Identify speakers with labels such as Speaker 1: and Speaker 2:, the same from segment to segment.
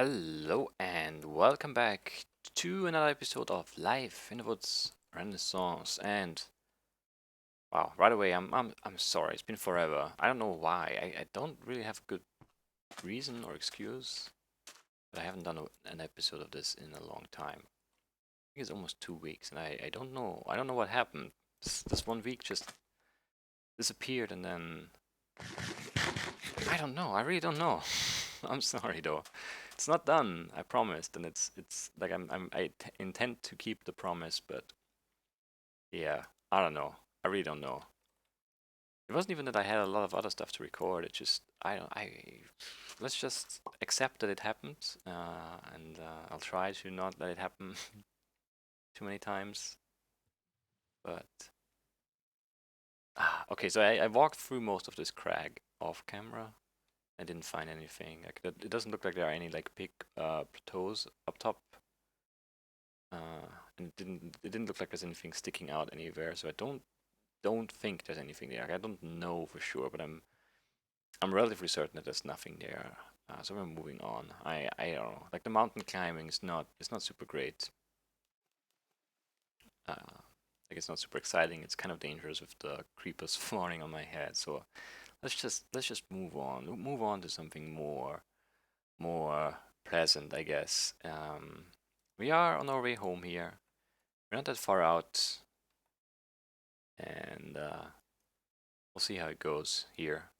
Speaker 1: Hello and welcome back to another episode of Life in the Woods Renaissance. And wow, right away, I'm sorry. It's been forever. I don't know why. I don't really have a good reason or excuse, but I haven't done an episode of this in a long time. I think it's almost 2 weeks, and I don't know. I don't know what happened. This one week just disappeared, and then I don't know. I really don't know. I'm sorry though. It's not done. I promised, and it's like intend to keep the promise, but yeah, I don't know. I really don't know. It wasn't even that I had a lot of other stuff to record. It just I don't I let's just accept that it happened, and I'll try to not let it happen too many times. But okay, so I walked through most of this crag off camera. I didn't find anything. Like it doesn't look like there are any like big plateaus up top. And it didn't look like there's anything sticking out anywhere. So I don't think there's anything there. Like, I don't know for sure, but I'm relatively certain that there's nothing there. So we're moving on. I don't know. Like the mountain climbing is not it's not super great. Like it's not super exciting. It's kind of dangerous with the creepers falling on my head. So let's just move on. Move on to something more pleasant, I guess. We are on our way home here. We're not that far out, and we'll see how it goes here.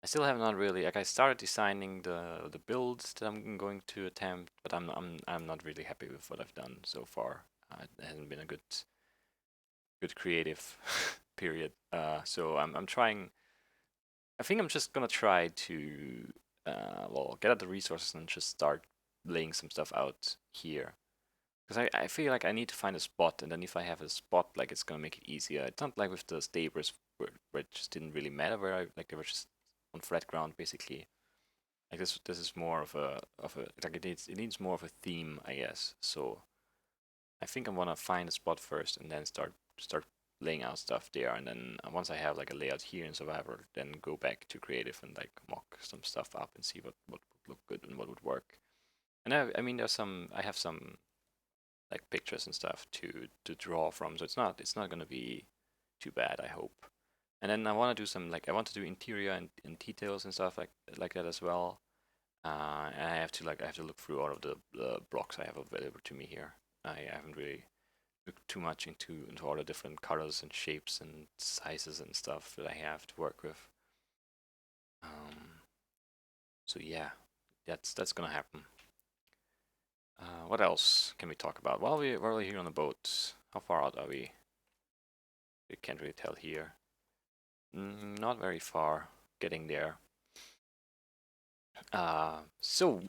Speaker 1: I still have not really like I started designing the builds that I'm going to attempt, but I'm not really happy with what I've done so far. It hasn't been a good creative period. So I'm trying. I think I'm just gonna try to well get at the resources and just start laying some stuff out here. Because I feel like I need to find a spot, and then if I have a spot, like it's gonna make it easier. It's not like with the stables where it just didn't really matter where I like they were just on flat ground basically. Like this is more of a like it needs more of a theme, I guess. So I think I wanna find a spot first and then start laying out stuff there, and then once I have like a layout here in Survivor, then go back to creative and like mock some stuff up and see what would look good and what would work. And I mean I have some like pictures and stuff to draw from. So it's not gonna be too bad, I hope. And then I want to do some like I want to do interior and details and stuff like that as well. And I have to look through all of the blocks I have available to me here. I haven't really looked too much into all the different colors and shapes and sizes and stuff that I have to work with. Um, so yeah, that's gonna happen. What else can we talk about? While we're here on the boat, how far out are we? We can't really tell here. Not very far. Getting there. So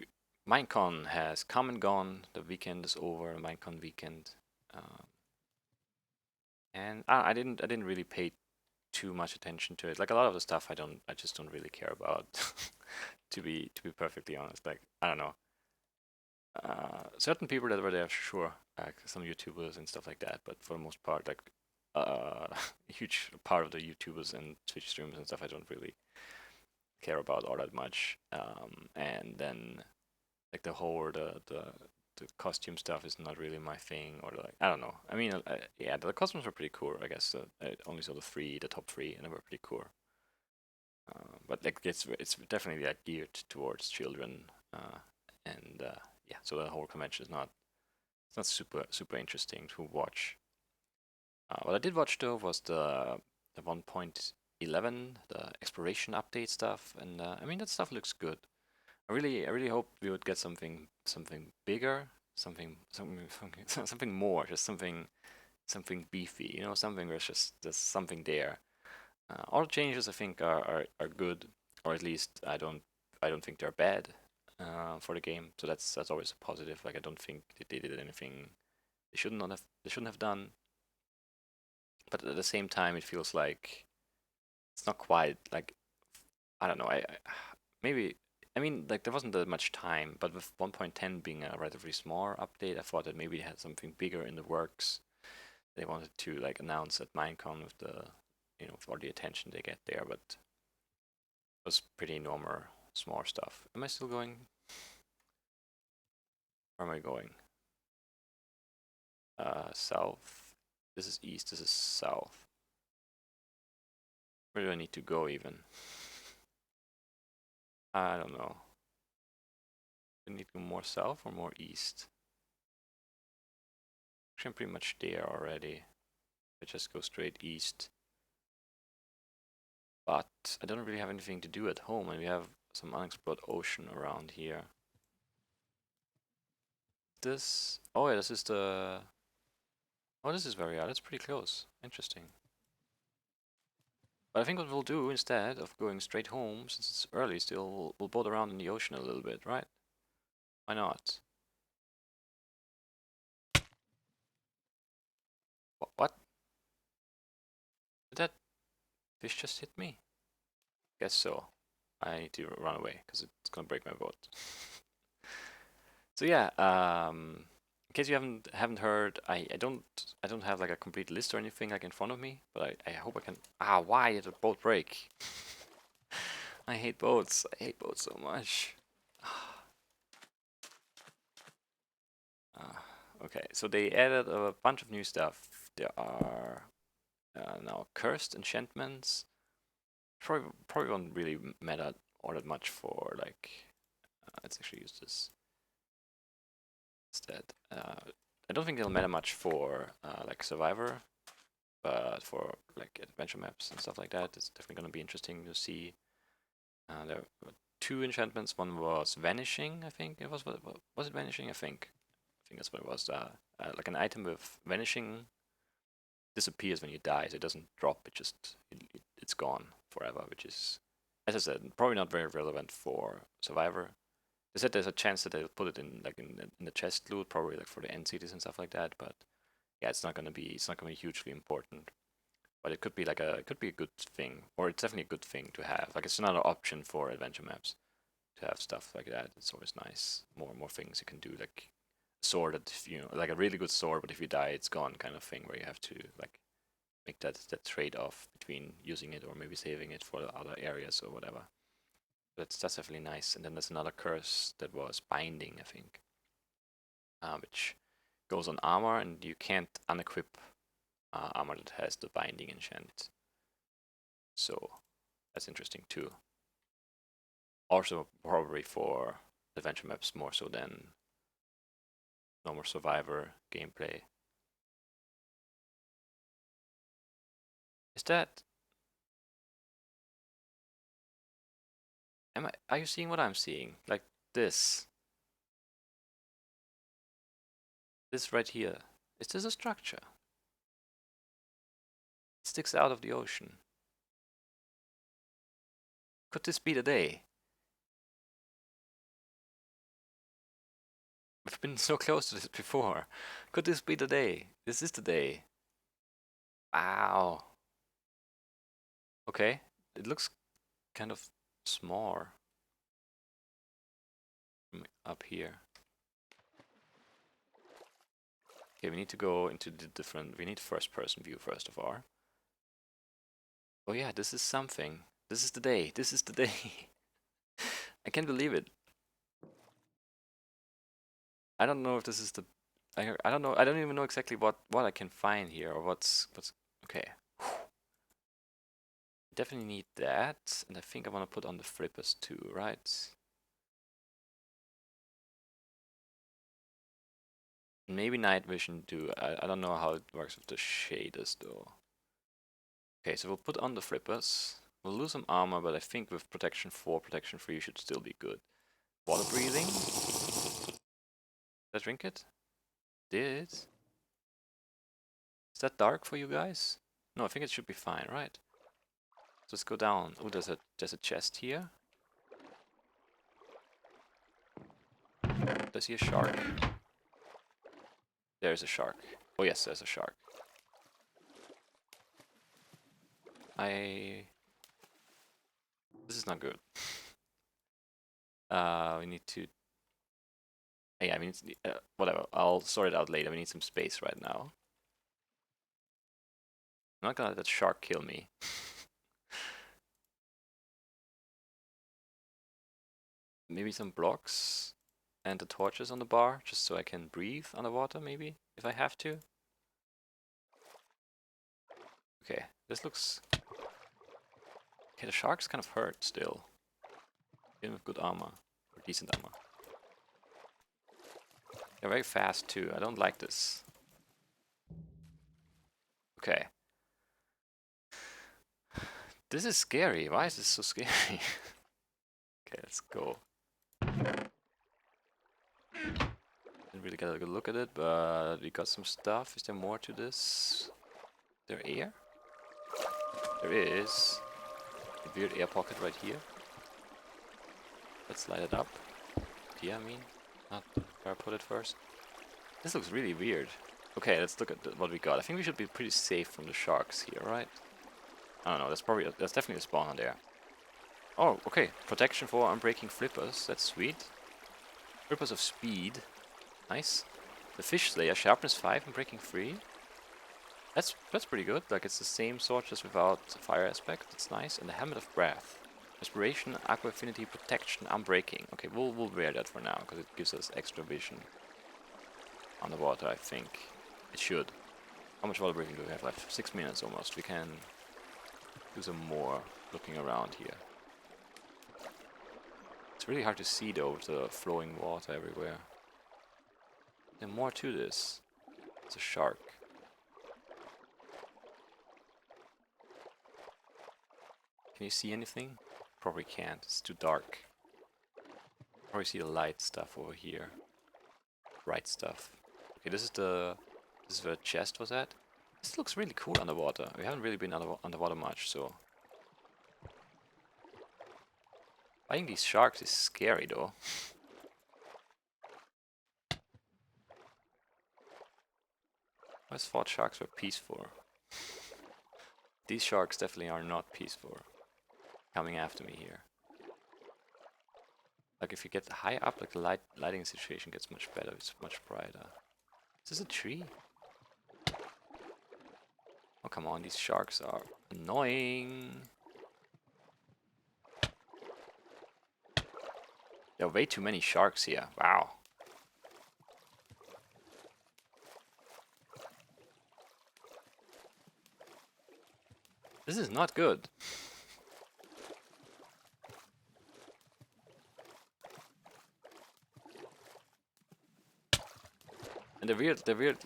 Speaker 1: Minecon has come and gone. The weekend is over. Minecon weekend, um, and I didn't really pay too much attention to it. Like a lot of the stuff, I just don't really care about. To be perfectly honest, like I don't know. Certain people that were there, sure, like some YouTubers and stuff like that. But for the most part, like a huge part of the YouTubers and Twitch streamers and stuff, I don't really care about all that much. And then like the whole the costume stuff is not really my thing, or like I don't know. I mean, yeah, the costumes were pretty cool. I guess I only saw the top three, and they were pretty cool. But like it's definitely like geared towards children, and yeah. So the whole convention is not it's not super interesting to watch. What I did watch though was the 1.11, the exploration update stuff, and I mean that stuff looks good. I really hope we would get something bigger, something more, just something beefy, something where it's just there's something there. All the changes I think are good, or at least I don't think they're bad for the game. So that's always a positive. Like I don't think that they did anything they shouldn't have done. But at the same time, it feels like it's not quite like I don't know. Maybe I mean like there wasn't that much time, but with 1.10 being a relatively small update, I thought that maybe they had something bigger in the works. They wanted to like announce at Minecon with for the attention they get there, but it was pretty normal small stuff. Am I still going? Where am I going? South. This is east, this is south. Where do I need to go even? I don't know. Do I need to go more south or more east? Actually, I'm pretty much there already. I just go straight east. But I don't really have anything to do at home, and we have some unexplored ocean around here. This... Oh yeah, this is the... Oh, this is very... Yeah, that's pretty close. Interesting. But I think what we'll do instead of going straight home, since it's early still, we'll boat around in the ocean a little bit, right? Why not? What? Did that fish just hit me? Guess so. I need to run away because it's gonna break my boat. So yeah, in case you haven't heard, I don't have like a complete list or anything like in front of me, but I hope I can. Ah, why did the boat break? I hate boats. I hate boats so much. Okay, so they added a bunch of new stuff. There are now cursed enchantments. Probably won't really matter all that much for like. Let's actually use this instead. I don't think it'll matter much for like Survivor, but for like adventure maps and stuff like that, it's definitely going to be interesting to see. There were two enchantments. One was vanishing, I think it was. What was it? Vanishing, I think. I think that's what it was. Like an item with vanishing disappears when you die, so it doesn't drop. It's gone forever, which is, as I said, probably not very relevant for Survivor. They said there's a chance that they'll put it in like in the chest loot, probably like for the end cities and stuff like that. But yeah, it's not gonna be hugely important. But it could be a good thing, or it's definitely a good thing to have. Like it's another option for adventure maps to have stuff like that. It's always nice. More things you can do, like sword that like a really good sword, but if you die, it's gone kind of thing, where you have to like make that trade off between using it or maybe saving it for other areas or whatever. That's definitely nice. And then there's another curse that was binding, I think, which goes on armor, and you can't unequip armor that has the binding enchant. So that's interesting too. Also, probably for adventure maps more so than normal Survivor gameplay. Is that? Are you seeing what I'm seeing? Like this. This right here. Is this a structure? It sticks out of the ocean. Could this be the day? We've been so close to this before. Could this be the day? This is the day. Wow. Okay. It looks kind of small from up here. Okay, we need to go into the different... We need first person view first of all. Oh yeah, this is something. This is the day. This is the day. I can't believe it. I don't know if this is the... I don't know. I don't even know exactly what I can find here or what's... Okay. Definitely need that. And I think I want to put on the flippers too, right? Maybe night vision too. I don't know how it works with the shaders though. Okay, so we'll put on the flippers. We'll lose some armor, but I think with protection 4, protection 3 should still be good. Water breathing. Did I drink it? Did. Is that dark for you guys? No, I think it should be fine, right? So let's go down. Oh, there's a chest here. Does he a shark? There's a shark. Oh yes, there's a shark. This is not good. We need to... Yeah, we need to... whatever, I'll sort it out later. We need some space right now. I'm not gonna let that shark kill me. Maybe some blocks. and the torches on the bar, just so I can breathe underwater, maybe, if I have to. Okay, this looks... Okay, the shark's kind of hurt still. Even with good armor, or decent armor. They're very fast too, I don't like this. Okay. This is scary, why is this so scary? Okay, let's go. Didn't really get a good look at it, but we got some stuff. Is there more to this? Is there air? There is. A weird air pocket right here. Let's light it up. Here, I mean. Not where I put it first. This looks really weird. Okay, let's look at what we got. I think we should be pretty safe from the sharks here, right? I don't know, that's definitely a spawn on there. Oh, okay. Protection for unbreaking flippers. That's sweet. Flippers of speed. Nice. The fish slayer, sharpness 5 and breaking 3. That's pretty good. Like, it's the same sword just without fire aspect. It's nice. And the helmet of breath. Respiration, aqua affinity, protection, unbreaking. Okay, we'll wear that for now because it gives us extra vision underwater. I think it should. How much water breathing do we have left? 6 minutes almost. We can do some more looking around here. It's really hard to see though with the flowing water everywhere. There's more to this. It's a shark. Can you see anything? Probably can't. It's too dark. Probably see the light stuff over here. Bright stuff. Okay, this is where the chest was at. This looks really cool underwater. We haven't really been underwater much, so... Fighting these sharks is scary though. I always thought sharks were peaceful. These sharks definitely are not peaceful. Coming after me here. Like if you get high up, like the lighting situation gets much better. It's much brighter. Is this a tree? Oh come on, these sharks are annoying. There are way too many sharks here. Wow. This is not good. And the weird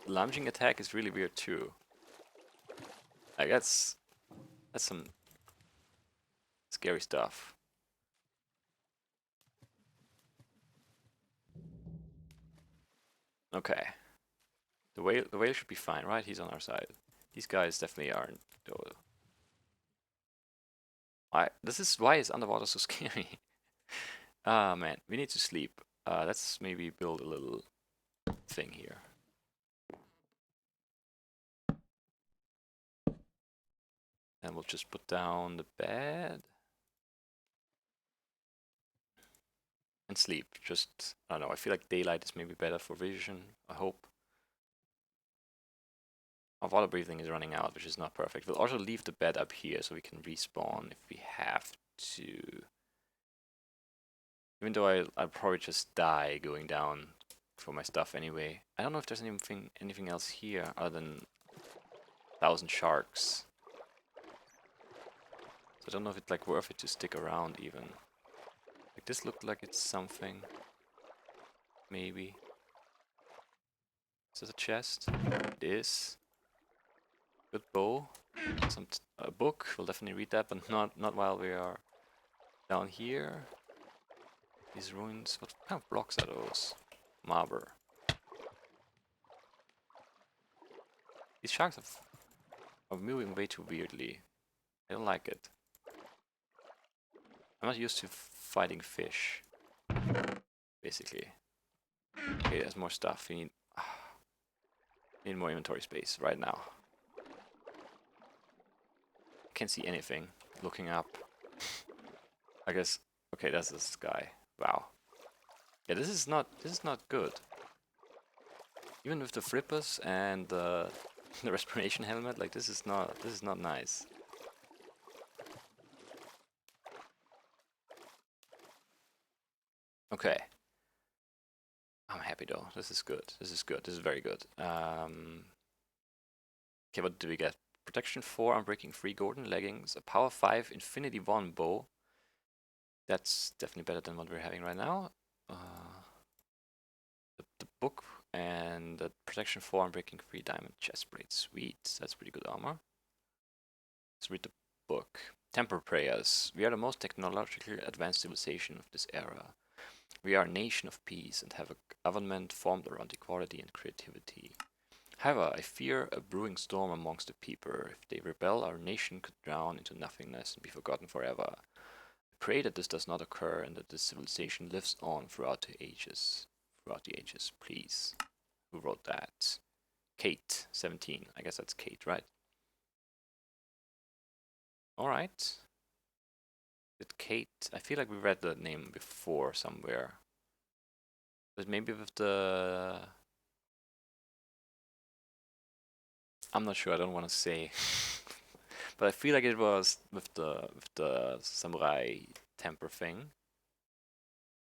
Speaker 1: lunging attack is really weird too. Like that's some scary stuff. Okay. The whale should be fine, right? He's on our side. These guys definitely aren't though. Why is underwater so scary? Ah man, we need to sleep. Let's maybe build a little thing here. And we'll just put down the bed. And sleep. Just, I don't know, I feel like daylight is maybe better for vision, I hope. Our water breathing is running out, which is not perfect. We'll also leave the bed up here so we can respawn if we have to. Even though I'll probably just die going down for my stuff anyway. I don't know if there's anything else here other than 1,000 sharks. So I don't know if it's like worth it to stick around even. Like this looked like it's something. Maybe. Is this a chest? It is. Good bow. A book. We'll definitely read that, but not while we are down here. These ruins. What kind of blocks are those? Marble. These sharks are moving way too weirdly. I don't like it. I'm not used to fighting fish. Basically. Okay, there's more stuff. We need more inventory space right now. Can't see anything. Looking up. I guess. Okay, that's this guy. Wow. Yeah, this is not good. Even with the flippers and the respiration helmet, like this is not nice. Okay. I'm happy though. This is good. This is good. This is very good. Okay, what do we get? Protection 4, Unbreaking 3 Golden Leggings, a Power 5 Infinity 1 bow. That's definitely better than what we're having right now. The book and the Protection 4, Unbreaking 3 Diamond Chestplate. Sweet. That's pretty good armor. Let's read the book. Temple Prayers. We are the most technologically advanced civilization of this era. We are a nation of peace and have a government formed around equality and creativity. However, I fear a brewing storm amongst the people. If they rebel, our nation could drown into nothingness and be forgotten forever. I pray that this does not occur and that this civilization lives on throughout the ages. Throughout the ages, please. Who wrote that? Kate, 17. I guess that's Kate, right? Alright. Did Kate... I feel like we read the name before somewhere. But maybe with the... I'm not sure, I don't want to say. But I feel like it was with the samurai temper thing.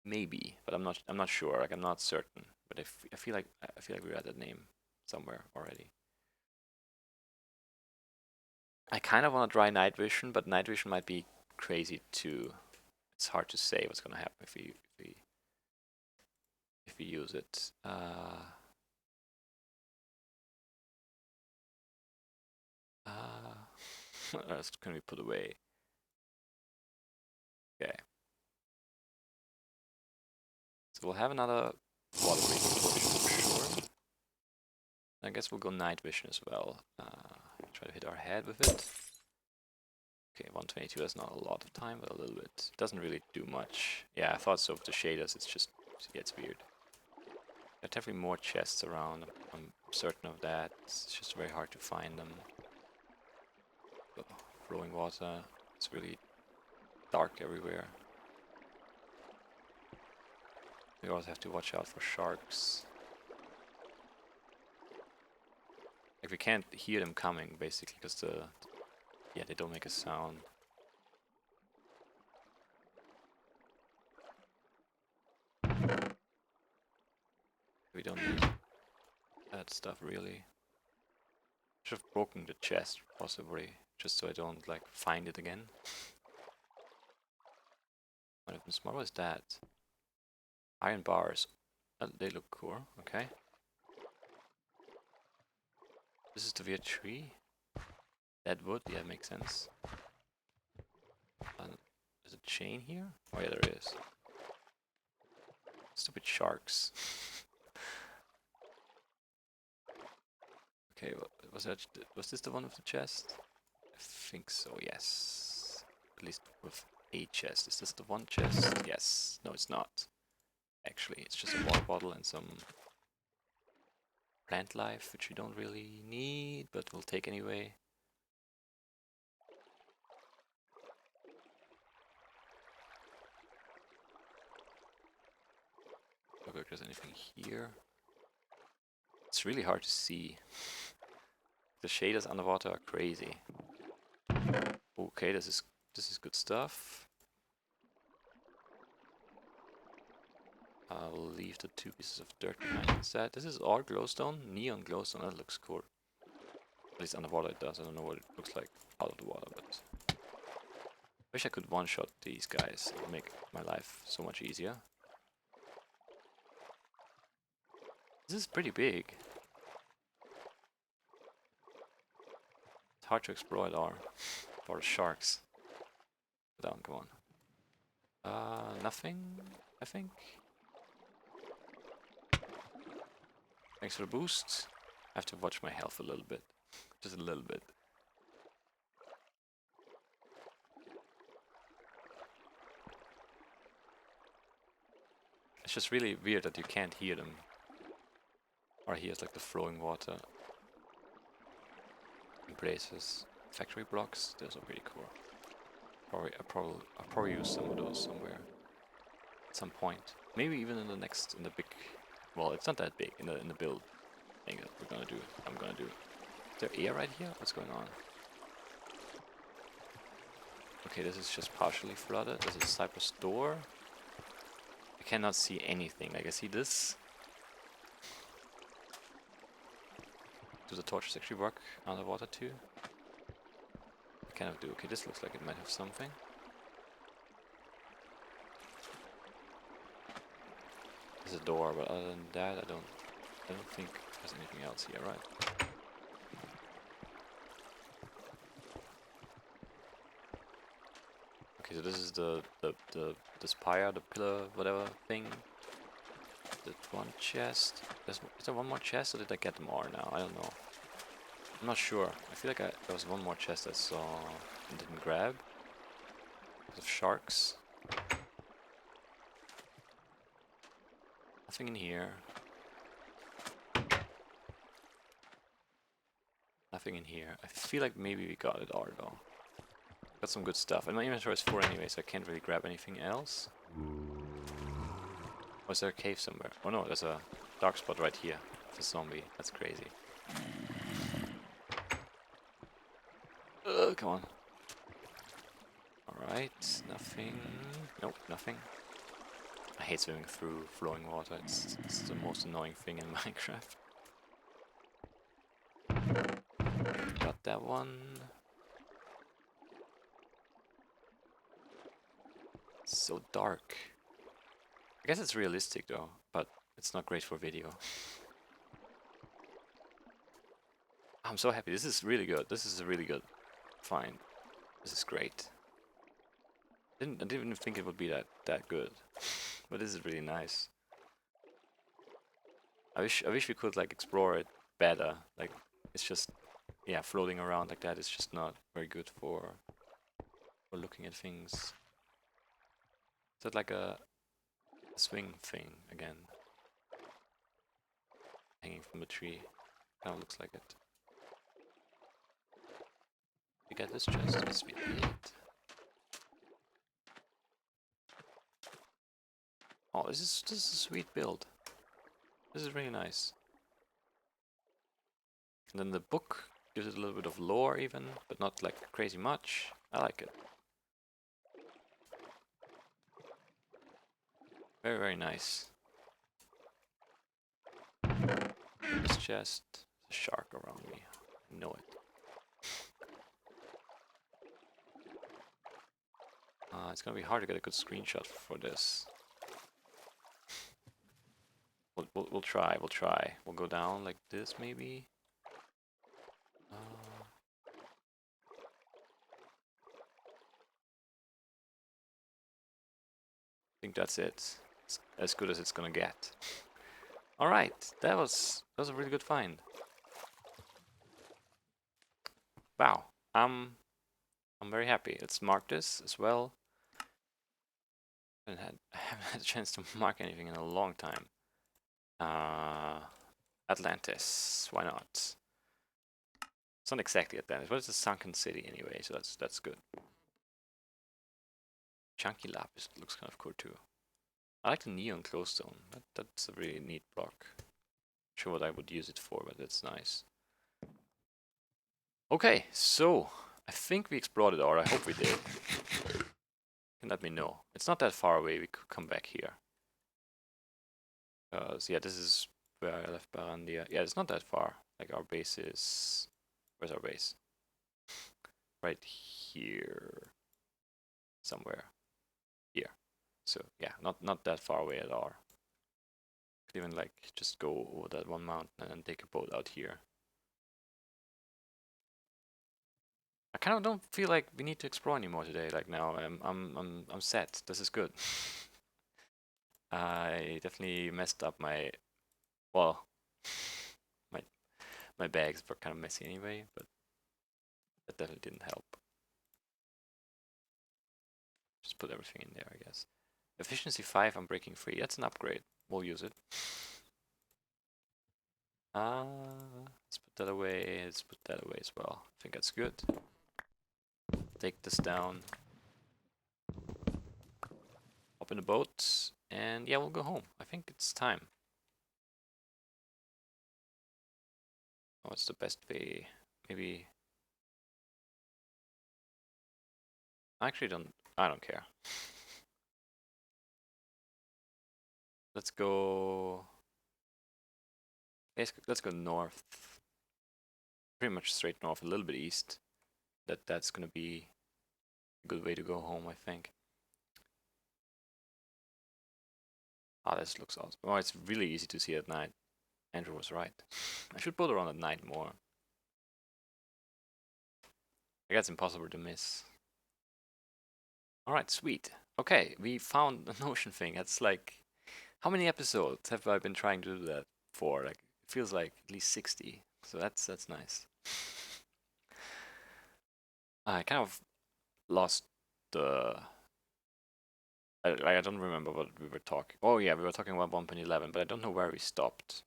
Speaker 1: Maybe, but I'm not sure. Like I'm not certain. But I feel like we read that name somewhere already. I kind of want to try night vision, but night vision might be crazy too. It's hard to say what's gonna happen if we use it. That's gonna be put away. Okay. So we'll have another water breathing potion for sure. I guess we'll go night vision as well. Try to hit our head with it. Okay, 122 is not a lot of time, but a little bit. It doesn't really do much. Yeah, I thought so with the shaders, it's just, it gets weird. There are definitely more chests around, I'm certain of that. It's just very hard to find them. Oh, flowing water, it's really dark everywhere. We also have to watch out for sharks. Like we can't hear them coming basically because they don't make a sound. We don't need that stuff really. Should have broken the chest possibly, just so I don't like find it again. Might have been smart. What is that? Iron bars. They look cool. Okay. This is the weird tree. Dead wood. Yeah, makes sense. There's a chain here. Oh yeah, there is. Stupid sharks. Okay, was this the one with the chest? I think so. Yes. At least with a chest. Is this the one chest? Yes. No, it's not. Actually, it's just a water bottle and some plant life, which we don't really need, but we'll take anyway. Look if there's anything here. It's really hard to see. The shaders underwater are crazy. Okay, this is good stuff. I'll leave the 2 pieces of dirt behind instead. This is all glowstone, neon glowstone. That looks cool. At least underwater it does. I don't know what it looks like out of the water, but wish I could one-shot these guys. It would make my life so much easier. This is pretty big. It's hard to explore it all for the sharks. Go down, come on. Nothing, I think. Thanks for the boost. I have to watch my health a little bit. Just a little bit. It's just really weird that you can't hear them. Or here's like the flowing water. Embraces. Factory blocks, those are pretty cool. I'll probably use some of those somewhere. At some point. Maybe even in the big... Well, it's not that big in the build thing that we're gonna do. I'm gonna do. Is there air right here? What's going on? Okay, this is just partially flooded. This is Cypress door. I cannot see anything. Like I see this, Do the torches actually work underwater too? They kind of do. Okay, this looks like it might have something. There's a door, but other than that, I don't think there's anything else here, right? Okay, so this is the spire, the pillar, whatever thing. That one chest. Is there one more chest, or did I get them all now? I don't know. I'm not sure. I feel like there was one more chest I saw and didn't grab. Because of sharks. Nothing in here. Nothing in here. I feel like maybe we got it all though. Got some good stuff. And my inventory is full anyway, so I can't really grab anything else. Oh, is there a cave somewhere? Oh no, there's a dark spot right here. It's a zombie. That's crazy. Come on. Alright, nothing. Nope, nothing. I hate swimming through flowing water. It's the most annoying thing in Minecraft. Got that one. It's so dark. I guess it's realistic though, but it's not great for video. I'm so happy. This is really good. This is a really good find. This is great. I didn't even think it would be that good. But this is really nice. I wish we could like explore it better. Like it's just yeah, floating around like that is just not very good for looking at things. Is that like a swing thing again? Hanging from the tree. Kind of looks like it. We get this chest. Yes, we did. Oh, this is a sweet build. This is really nice. And then the book gives it a little bit of lore even, but not like crazy much. I like it. Very, very nice. This chest, there's a shark around me. I know it. It's gonna be hard to get a good screenshot for this. We'll try, we'll try. We'll go down like this maybe. I think that's it. It's as good as it's gonna get. Alright, that was a really good find. Wow. I'm very happy. Let's mark this as well. I haven't had a chance to mark anything in a long time. Atlantis. Why not? It's not exactly Atlantis, but it's a sunken city anyway, so that's good. Chunky lapis looks kind of cool too. I like the neon glowstone. That's a really neat block. Not sure what I would use it for, but it's nice. Okay, so I think we explored it all. I hope we did. You can let me know. It's not that far away. We could come back here. So yeah, this is where I left Barandia. Yeah, it's not that far. Like our base is... Where's our base? Right here. Somewhere. Here. So yeah, not that far away at all. Could even like just go over that one mountain and then take a boat out here. I kind of don't feel like we need to explore anymore today. Like now, I'm set. This is good. I definitely messed up my, well, my my bags were kind of messy anyway, but that definitely didn't help. Just put everything in there, I guess. Efficiency 5, I'm breaking free. That's an upgrade. We'll use it. Let's put that away. Let's put that away as well. I think that's good. Take this down. Hop in the boat. And yeah, we'll go home. I think it's time. Oh, what's the best way? Maybe... I don't care. Let's go... Let's go north. pretty much straight north, a little bit east. That's gonna be a good way to go home, I think. Ah, this looks awesome. Oh, it's really easy to see at night. Andrew was right. I should put her on at night more. I guess it's impossible to miss. Alright, sweet. Okay, we found an ocean thing. That's like, how many episodes have I been trying to do that for? Like, it feels like at least 60. So that's nice. I kind of lost the. I don't remember what we were talking. Oh yeah, we were talking about 1.11, but I don't know where we stopped.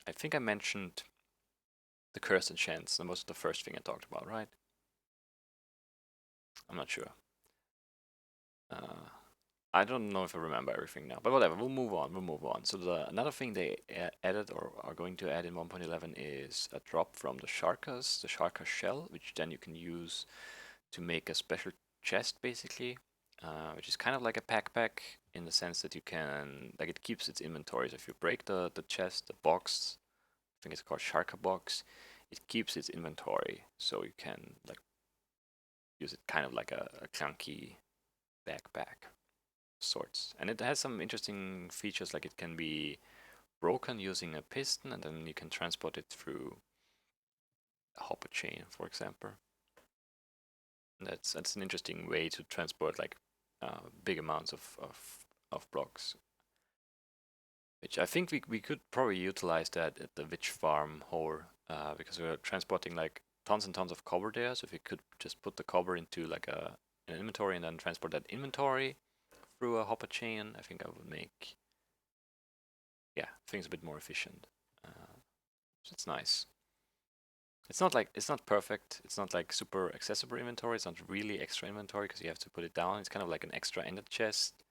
Speaker 1: I think I mentioned the cursed enchants. That was the first thing I talked about, right? I'm not sure. I don't know if I remember everything now, but whatever. We'll move on. We'll move on. So another thing they added or are going to add in 1.11 is a drop from the Sharkas shell, which then you can use to make a special chest, basically, which is kind of like a pack in the sense that you can, like, it keeps its inventory. So if you break the chest, the box, I think it's called Sharka box, it keeps its inventory, so you can like use it kind of like a clunky backpack sorts. And it has some interesting features, like it can be broken using a piston, and then you can transport it through a hopper chain, for example. And that's an interesting way to transport like big amounts of blocks. Which I think we could probably utilize that at the witch farm hole, because we're transporting like tons and tons of copper there. So if we could just put the copper into like an inventory and then transport that inventory through a hopper chain, I think that would make things a bit more efficient. So it's nice. It's not perfect. It's not like super accessible inventory. It's not really extra inventory because you have to put it down. It's kind of like an extra ender chest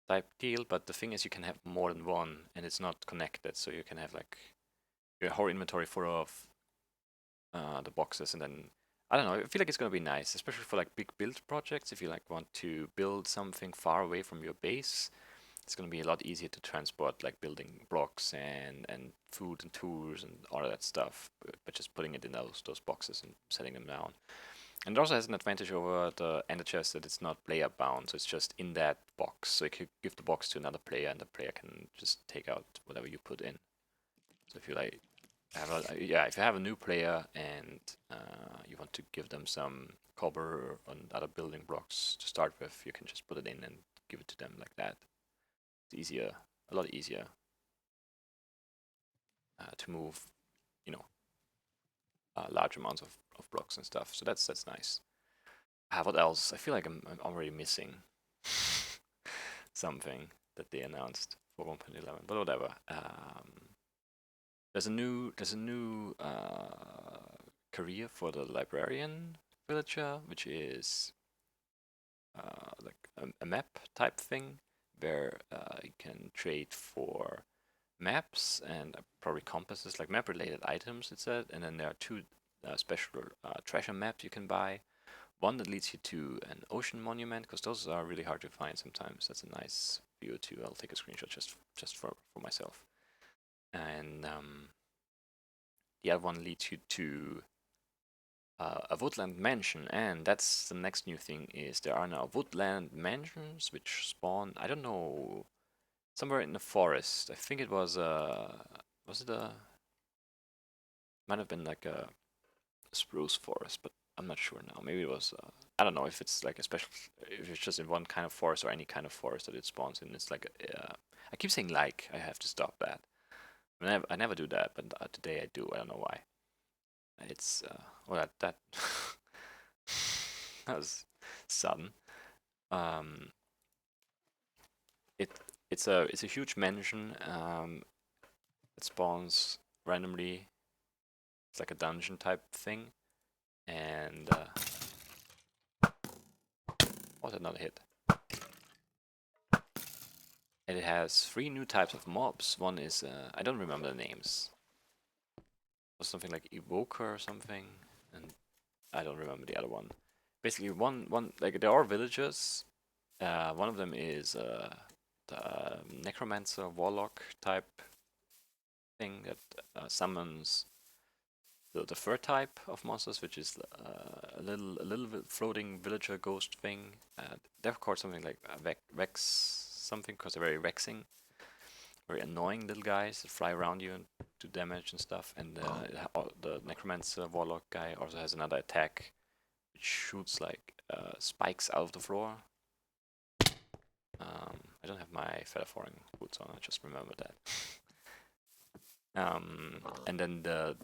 Speaker 1: type deal, but the thing is you can have more than one and it's not connected, so you can have like your whole inventory full of the boxes, and then I don't know, I feel like it's gonna be nice, especially for like big build projects. If you like want to build something far away from your base, it's gonna be a lot easier to transport like building blocks and food and tools and all of that stuff, but just putting it in those boxes and setting them down. And it also has an advantage over the ender chest that it's not player bound, so it's just in that box. So you could give the box to another player, and the player can just take out whatever you put in. So if you like if you have a new player and you want to give them some copper and other building blocks to start with, you can just put it in and give it to them like that. It's easier, a lot easier to move, you know, large amounts of blocks and stuff. So that's nice. What else? I feel like I'm already missing something that they announced for 1.11, but whatever. There's a new career for the librarian villager, which is like a map type thing where you can trade for maps and probably compasses, like map related items, it said. And then there are two special treasure maps you can buy. One that leads you to an ocean monument, because those are really hard to find sometimes. That's a nice view too. I'll take a screenshot just for myself. And the other one leads you to a woodland mansion, and that's the next new thing. Is there are now woodland mansions which spawn, I don't know, somewhere in the forest. I think it was it a, might have been like a spruce forest, but I'm not sure now. Maybe it was I don't know if it's like a special, if it's just in one kind of forest or any kind of forest that it spawns in. It's like I keep saying like, I have to stop that. I never do that, but today I do. I don't know why. It's well, that that was sudden. Um, it it's a huge mansion. It spawns randomly. It's like a dungeon type thing, and was it not a hit? And it has 3 new types of mobs. One is I don't remember the names. It was something like Evoker or something, and I don't remember the other one. Basically, one like there are villagers. One of them is the necromancer warlock type thing that summons the third type of monsters, which is a little floating villager ghost thing. They've called something like Vex something because they're very vexing, very annoying little guys that fly around you and do damage and stuff. And the Necromancer Warlock guy also has another attack which shoots like spikes out of the floor. I don't have my Phedran boots on. I just remember that. And then the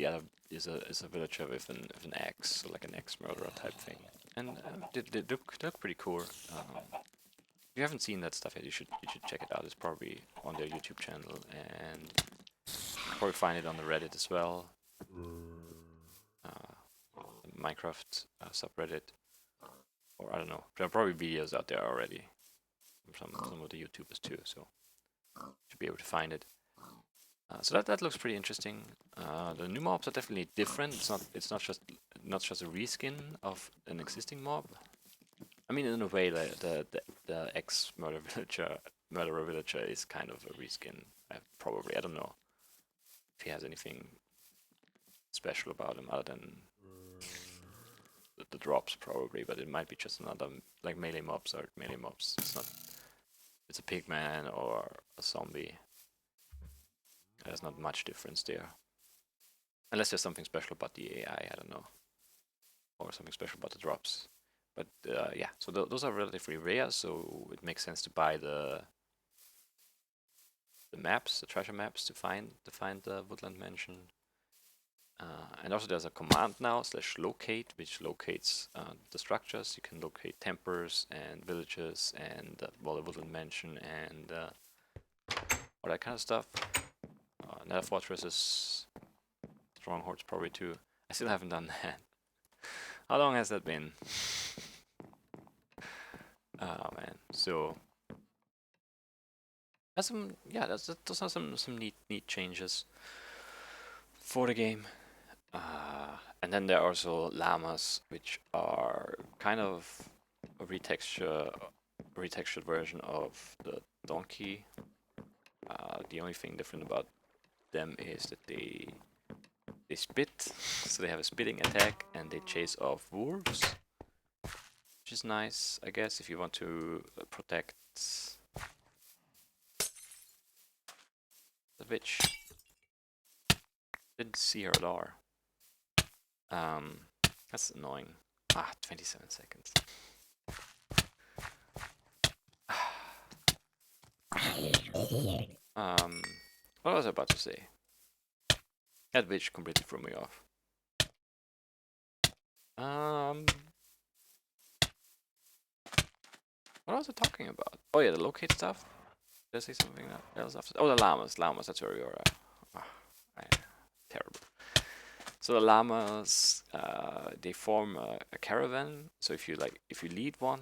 Speaker 1: other is a villager with an axe, so like an axe murderer type thing. And they look pretty cool. If you haven't seen that stuff yet, you should check it out. It's probably on their YouTube channel, and you'll probably find it on the Reddit as well. Minecraft subreddit, or I don't know. There are probably videos out there already from some of the YouTubers too, so you should be able to find it. So that looks pretty interesting. The new mobs are definitely different. It's not just a reskin of an existing mob. I mean, in a way, the ex murderer villager is kind of a reskin. Probably, I don't know if he has anything special about him other than the drops, probably. But it might be just another, like, melee mobs are melee mobs. It's not. It's a pigman or a zombie. There's not much difference there. Unless there's something special about the AI, I don't know. Or something special about the drops. But yeah, so those are relatively rare, so it makes sense to buy the maps, the treasure maps to find the woodland mansion. And also there's a command now, /locate, which locates the structures. You can locate tempers and villages and the woodland mansion and all that kind of stuff. Nether fortresses, strongholds probably too. I still haven't done that. How long has that been? Oh man, so that's those are some neat changes for the game. And then there are also llamas, which are kind of a retextured version of the donkey. The only thing different about them is that they spit, so they have a spitting attack, and they chase off wolves, which is nice, I guess, if you want to protect the witch. Didn't see her at all. That's annoying. 27 seconds. What was I about to say? That witch completely threw me off. What was I talking about? Oh yeah, the locate stuff. Did I say something else after? Oh, the llamas. That's where we are at. Terrible. So the llamas, they form a caravan. So if you lead one,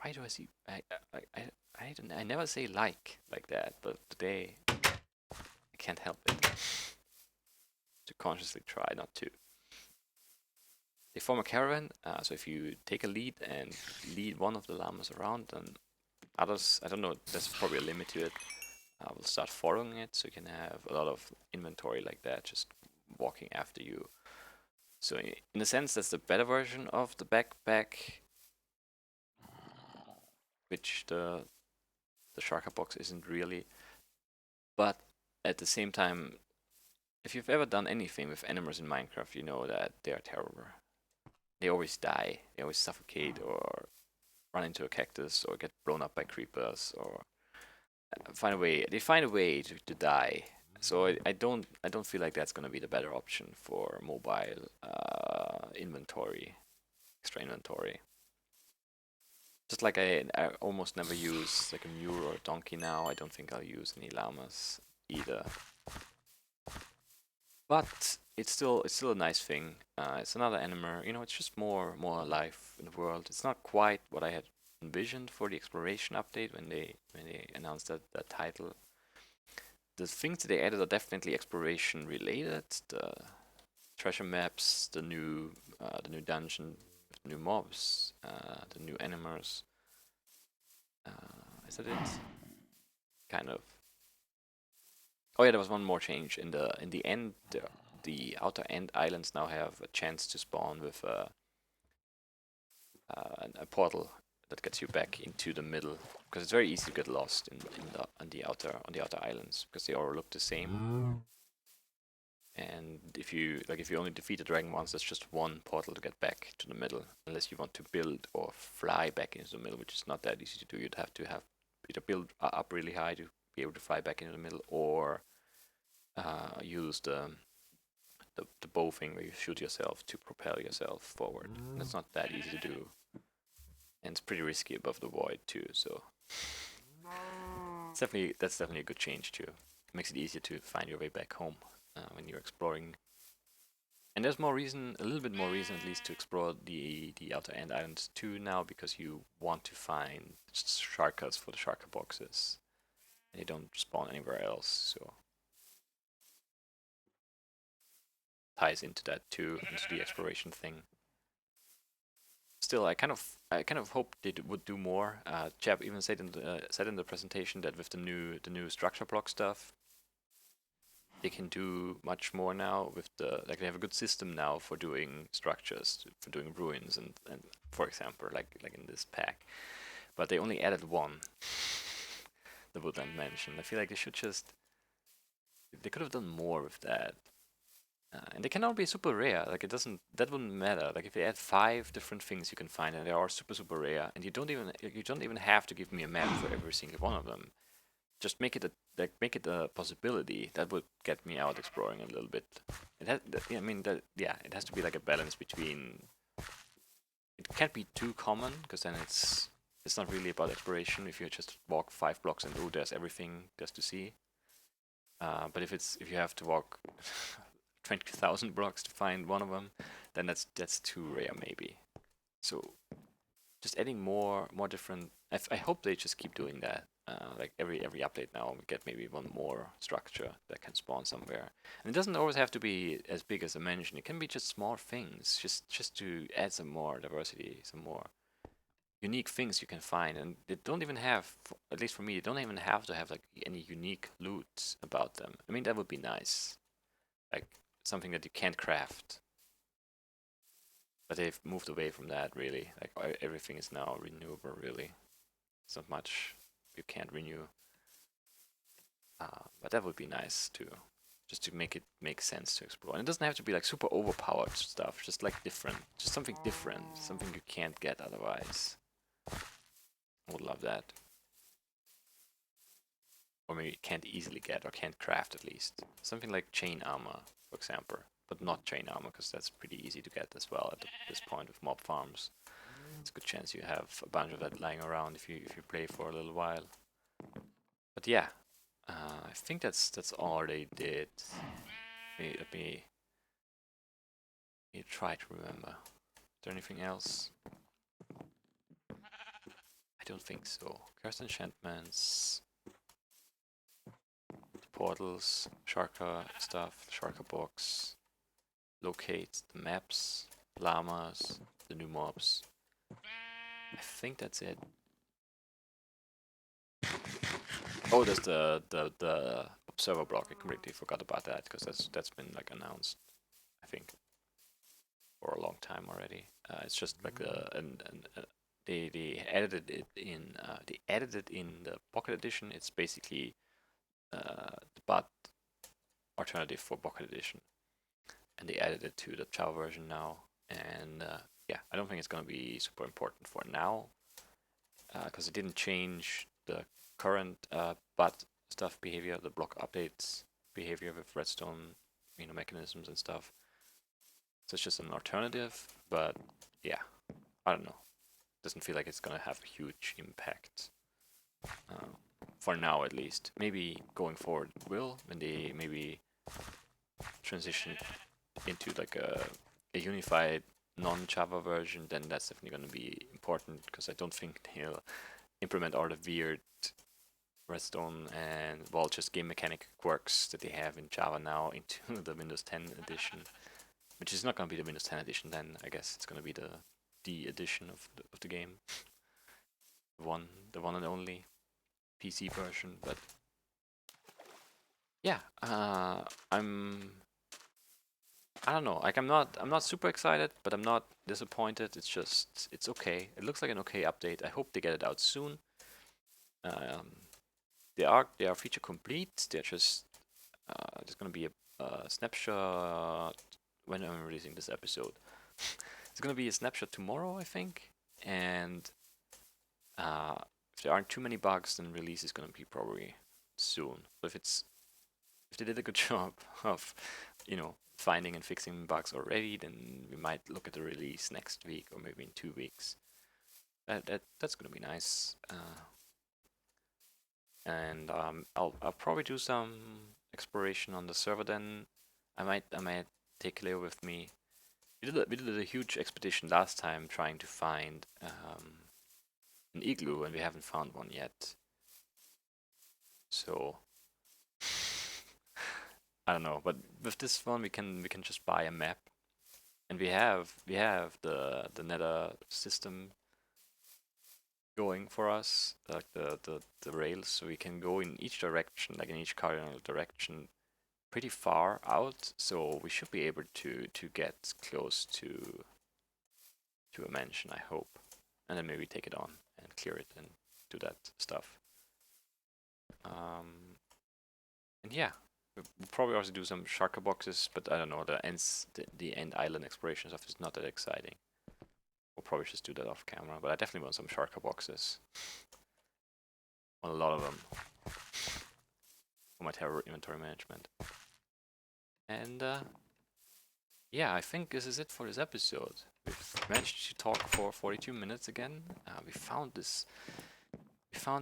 Speaker 1: why do I see? I never say like that, but today I can't help it to consciously try not to. They form a caravan, so if you take a lead and lead one of the llamas around, then others, I don't know, there's probably a limit to it, will start following it, so you can have a lot of inventory like that, just walking after you. So in a sense, that's the better version of the backpack, which the Shulker box isn't really. But at the same time, if you've ever done anything with animals in Minecraft, you know that they are terrible. They always die, they always suffocate or run into a cactus or get blown up by creepers or find a way to die. So I don't feel like that's gonna be the better option for mobile inventory, extra inventory. Just like I almost never use like a mule or a donkey now. I don't think I'll use any llamas either. But it's still a nice thing. It's another animal, you know. It's just more life in the world. It's not quite what I had envisioned for the exploration update when they announced that title. The things that they added are definitely exploration related. The treasure maps, the new dungeon, the new mobs, the new animals. Is that it? Kind of. Oh yeah, there was one more change in the end. the outer end islands now have a chance to spawn with a portal that gets you back into the middle, because it's very easy to get lost on the outer islands because they all look the same. And if you only defeat the dragon once, that's just one portal to get back to the middle, unless you want to build or fly back into the middle, which is not that easy to do. You'd have to have either build up really high to be able to fly back into the middle, or use the bow thing where you shoot yourself to propel yourself forward. And it's not that easy to do, and it's pretty risky above the void too. So that's definitely a good change too. It makes it easier to find your way back home when you're exploring. And there's more reason, a little bit more reason at least, to explore the outer end islands too now, because you want to find shortcuts for the shulker boxes, and they don't spawn anywhere else. So ties into that too, into the exploration thing. Still, I kind of hoped they would do more. Chap even said in the presentation that with the new structure block stuff, they can do much more now. With they have a good system now for doing structures, for doing ruins, and for example, like in this pack. But they only added one, the woodland mansion. I feel like they could have done more with that. And they can all be super rare. Like that wouldn't matter. Like if they add 5 different things you can find, and they are super rare, and you don't even have to give me a map for every single one of them. Just make it a possibility. That would get me out exploring a little bit. It has, it has to be like a balance between. It can't be too common, because then it's not really about exploration. If you just walk 5 blocks and there's everything just to see. But if you have to walk 20,000 blocks to find one of them, then that's too rare maybe. So just adding more different. I hope they just keep doing that. Like every update now, we get maybe one more structure that can spawn somewhere. And it doesn't always have to be as big as a mansion. It can be just small things, just to add some more diversity, some more unique things you can find. And they don't even have, at least for me, they don't even have to have like any unique loot about them. I mean, that would be nice, like something that you can't craft. But they've moved away from that, really. Like everything is now renewable, really. It's not much you can't renew. But that would be nice too, just to make it make sense to explore. And it doesn't have to be like super overpowered stuff, just like different, just something different, something you can't get otherwise. I would love that. Or maybe can't easily get, or can't craft at least. Something like chain armor, for example. But not chain armor, because that's pretty easy to get as well at this point with mob farms. It's a good chance you have a bunch of that lying around if you play for a little while. But yeah, I think that's all they did. Let me try to remember. Is there anything else? I don't think so. Cursed enchantments, the portals, shulker stuff, shulker box, locate the maps, llamas, the new mobs. I think that's it. Oh, there's the observer block. I completely forgot about that, because that's been like announced, I think, for a long time already. It's just like they added it in the Pocket Edition. It's basically the bot alternative for Pocket Edition, and they added it to the Java version now. And yeah, I don't think it's gonna be super important for now, because it didn't change the current bot stuff behavior, the block updates behavior with redstone, mechanisms and stuff. So it's just an alternative, but yeah, I don't know. Doesn't feel like it's gonna have a huge impact for now, at least. Maybe going forward it will, when they maybe transition into like a unified non-Java version. Then that's definitely gonna be important, because I don't think they'll implement all the weird redstone and, well, just game mechanic quirks that they have in Java now into the Windows 10 edition, which is not going to be the Windows 10 edition then. I guess it's going to be the D edition of the game, the one and only PC version. But yeah, I'm I don't know. Like I'm not super excited, but I'm not disappointed. It's just it's okay. It looks like an okay update. I hope they get it out soon. Um, they are feature complete. They're just there's gonna be a snapshot when I'm releasing this episode. It's gonna be a snapshot tomorrow, I think, and if there aren't too many bugs, then release is gonna be probably soon. So if they did a good job of, finding and fixing bugs already, then we might look at the release next week or maybe in 2 weeks. That's gonna be nice. And I'll probably do some exploration on the server then. I might take Leo with me. We did a huge expedition last time trying to find an igloo, and we haven't found one yet. So I don't know, but with this one we can just buy a map, and we have the Nether system going for us, like the rails, so we can go in each direction, like in each cardinal direction, pretty far out. So we should be able to get close to a mansion, I hope, and then maybe take it on and clear it and do that stuff. And yeah, we'll probably also do some shulker boxes, but I don't know, the end island exploration stuff is not that exciting. We'll probably just do that off camera, but I definitely want some shulker boxes. Want a lot of them for my terror inventory management. And yeah, I think this is it for this episode. We've managed to talk for 42 minutes again. We found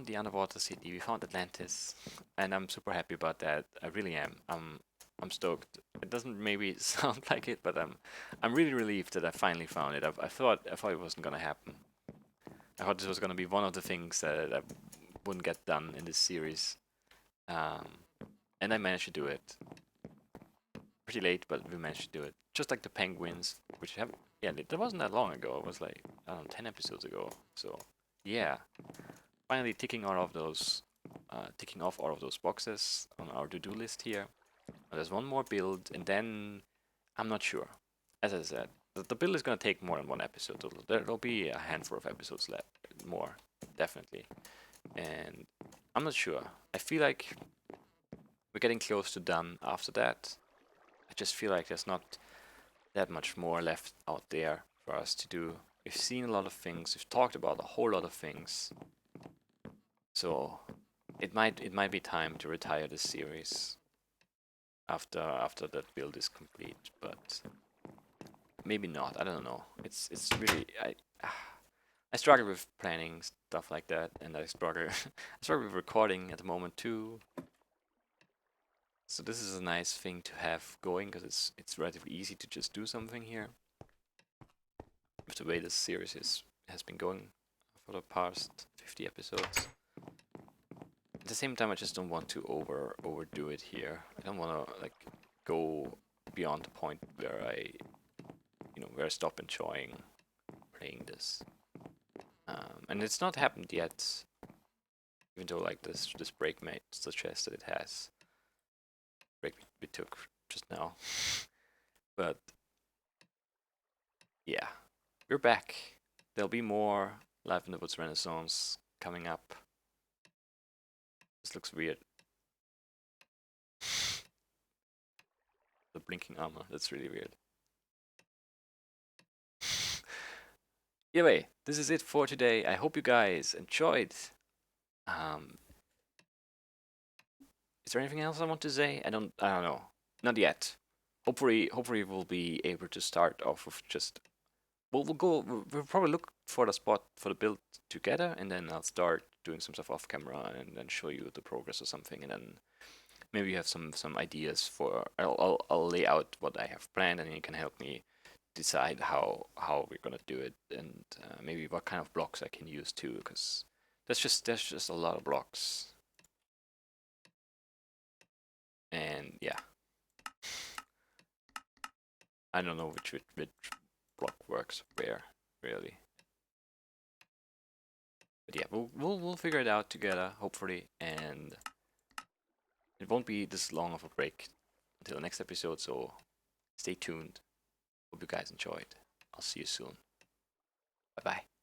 Speaker 1: the underwater city. We found Atlantis, and I'm super happy about that. I really am. I'm stoked. It doesn't maybe sound like it, but I'm really relieved that I finally found it. I thought it wasn't gonna happen. I thought this was gonna be one of the things that I wouldn't get done in this series, um, and I managed to do it. Pretty late, but we managed to do it. Just like the penguins, which have that wasn't that long ago. It was like I don't know, 10 episodes ago. So yeah, finally ticking off all of those boxes on our to-do list here. There's one more build, and then I'm not sure. As I said, the build is gonna take more than one episode. There'll be a handful of episodes left, more definitely, and I'm not sure. I feel like we're getting close to done after that. I just feel like there's not that much more left out there for us to do. We've seen a lot of things. We've talked about a whole lot of things. So it might be time to retire this series after that build is complete, but maybe not. I don't know. It's really I struggle with planning stuff like that, and I struggle I struggle with recording at the moment too. So this is a nice thing to have going because it's relatively easy to just do something here. With the way this series has been going for the past 50 episodes. At the same time, I just don't want to overdo it here. I don't want to like go beyond the point where I stop enjoying playing this. And it's not happened yet, even though like this break might suggest that it has. Break we took just now, but yeah, we're back. There'll be more Life in the Woods Renaissance coming up. This looks weird. The blinking armor, that's really weird. Anyway, this is it for today. I hope you guys enjoyed. Is there anything else I want to say? I don't know. Not yet. Hopefully we'll be able to start off with just we'll probably look for the spot for the build together, and then I'll start doing some stuff off camera and then show you the progress or something, and then maybe you have some ideas for I'll lay out what I have planned, and you can help me decide how we're gonna do it, and maybe what kind of blocks I can use too, because there's just a lot of blocks, and yeah, I don't know which block works where really, but yeah, we'll figure it out together hopefully, and it won't be this long of a break until the next episode, so Stay tuned. Hope you guys enjoyed. I'll see you soon. Bye bye.